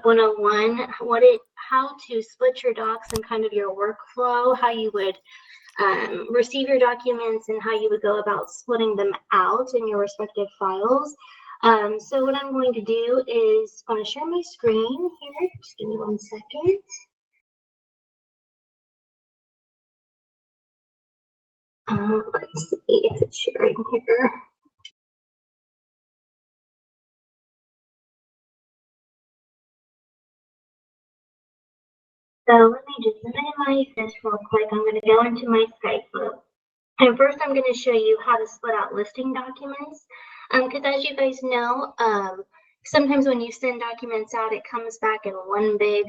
SkySlope 101, how to split your docs and kind of your workflow, how you would receive your documents and how you would go about splitting them out in your respective files. So what I'm going to do is I'm going to share my screen here. Just give me 1 second. Let's see if it's sharing here. So let me just minimize this real quick. I'm going to go into my SkySlope. And first I'm going to show you how to split out listing documents. Because as you guys know, sometimes when you send documents out, it comes back in one big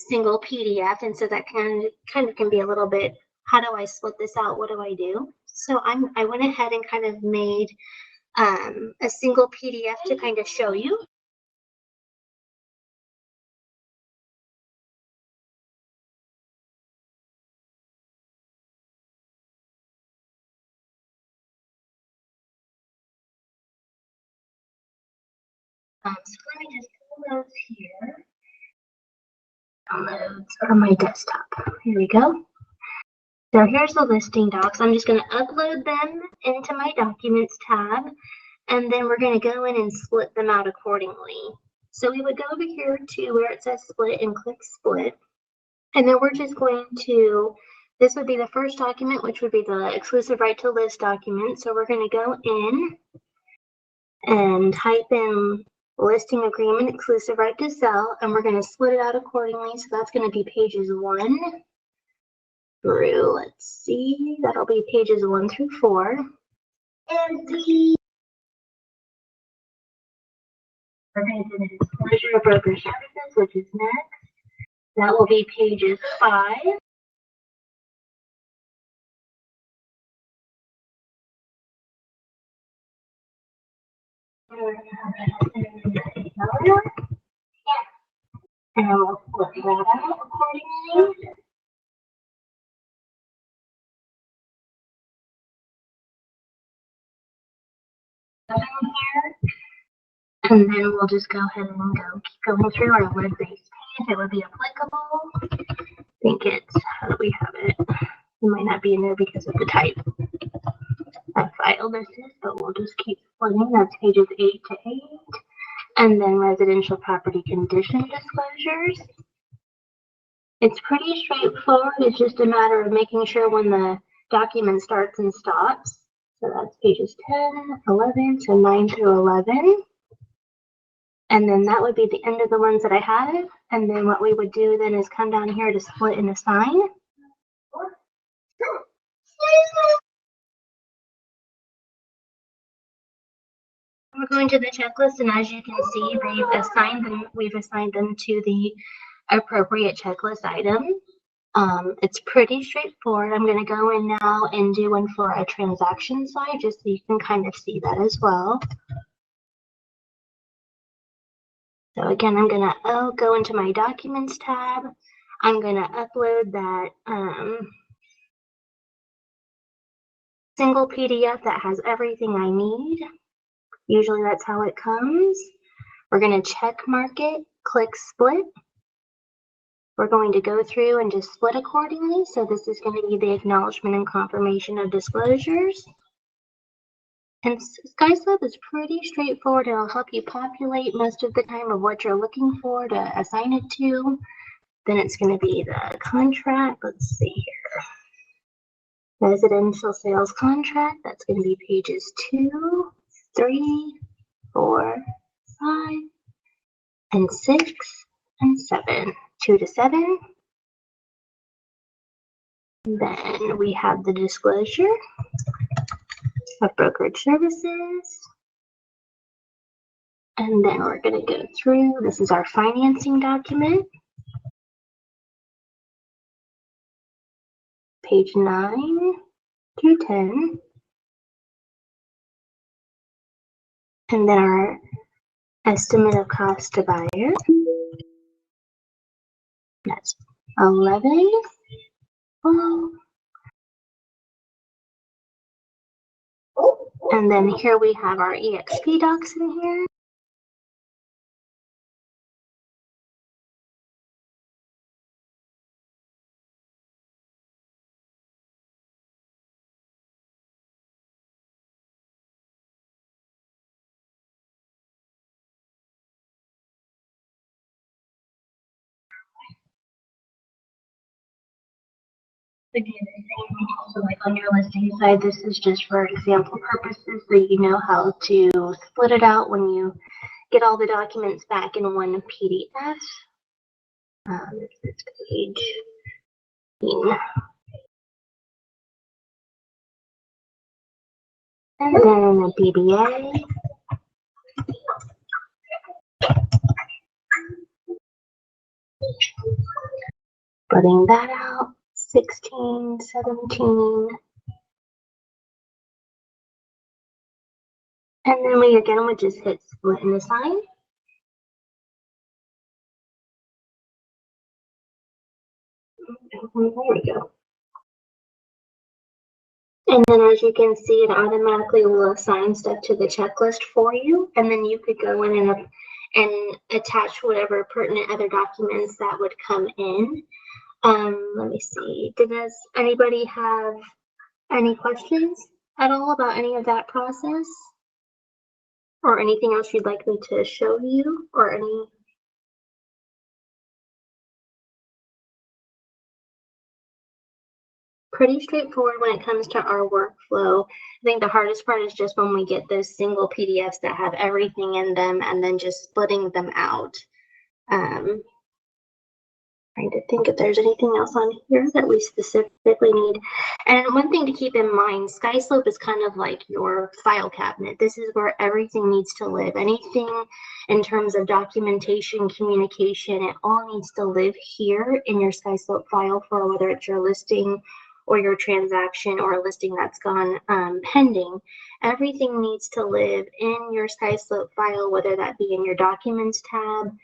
single PDF. And so that kind of can be a little bit, how do I split this out? What do I do? So I went ahead and kind of made a single PDF to kind of show you. So let me just pull those here. Downloads on my desktop. Here we go. So here's the listing docs. I'm just going to upload them into my documents tab, and then we're going to go in and split them out accordingly. So we would go over here to where it says split and click split. And then we're just going to, this would be the first document, which would be the exclusive right to list document. So we're going to go in and type in listing agreement, exclusive right to sell, and we're going to split it out accordingly. So that's going to be pages 1 through, let's see, that'll be pages 1 through 4. And we're going to do the disclosure of broker services, which is next. That will be pages 5. And we'll split that out accordingly. And then we'll just go ahead and keep going through our web-based page. It would be applicable. I think it's, how do we have it? It might not be in there because of the type of file this is, but we'll just keep splitting. That's pages 8 to 8. And then residential property condition disclosures. It's pretty straightforward. It's just a matter of making sure when the document starts and stops. So that's pages 10, 11, so 9 through 11. And then that would be the end of the ones that I have. And then what we would do then is come down here to split and assign. We're going to the checklist, and as you can see, we've assigned them to the appropriate checklist item. It's pretty straightforward. I'm going to go in now and do one for a transaction side, just so you can kind of see that as well. So again, I'm going to go into my documents tab. I'm going to upload that single PDF that has everything I need. Usually that's how it comes. We're going to check mark it, click split. We're going to go through and just split accordingly. So this is going to be the acknowledgement and confirmation of disclosures. And SkySlope is pretty straightforward. It'll help you populate most of the time of what you're looking for to assign it to. Then it's going to be the contract. Let's see here. Residential sales contract. That's going to be pages 2, 3, 4, 5, and 6, and 7. 2 to 7. Then we have the disclosure of brokerage services. And then we're going to go through, this is our financing document. Page 9 through 10. And then our estimate of cost to buyer. That's 11. And then here we have our EXP docs in here. Again, so like on your listing side, this is just for example purposes, so you know how to split it out when you get all the documents back in one PDF. This is page 15. And then a DBA. Splitting that out, 16, 17. And then we again would just hit split and assign. There we go. And then as you can see, it automatically will assign stuff to the checklist for you. And then you could go in and attach whatever pertinent other documents that would come in. Let me see. Does anybody have any questions at all about any of that process? Or anything else you'd like me to show you? Or any? Pretty straightforward when it comes to our workflow. I think the hardest part is just when we get those single PDFs that have everything in them and then just splitting them out. Trying to think if there's anything else on here that we specifically need. And one thing to keep in mind, SkySlope is kind of like your file cabinet. This is where everything needs to live. Anything in terms of documentation, communication, it all needs to live here in your SkySlope file for whether it's your listing or your transaction or a listing that's gone pending. Everything needs to live in your SkySlope file, whether that be in your documents tab,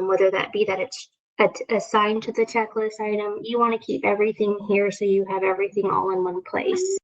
whether that be that it's assigned to the checklist item. You want to keep everything here so you have everything all in one place.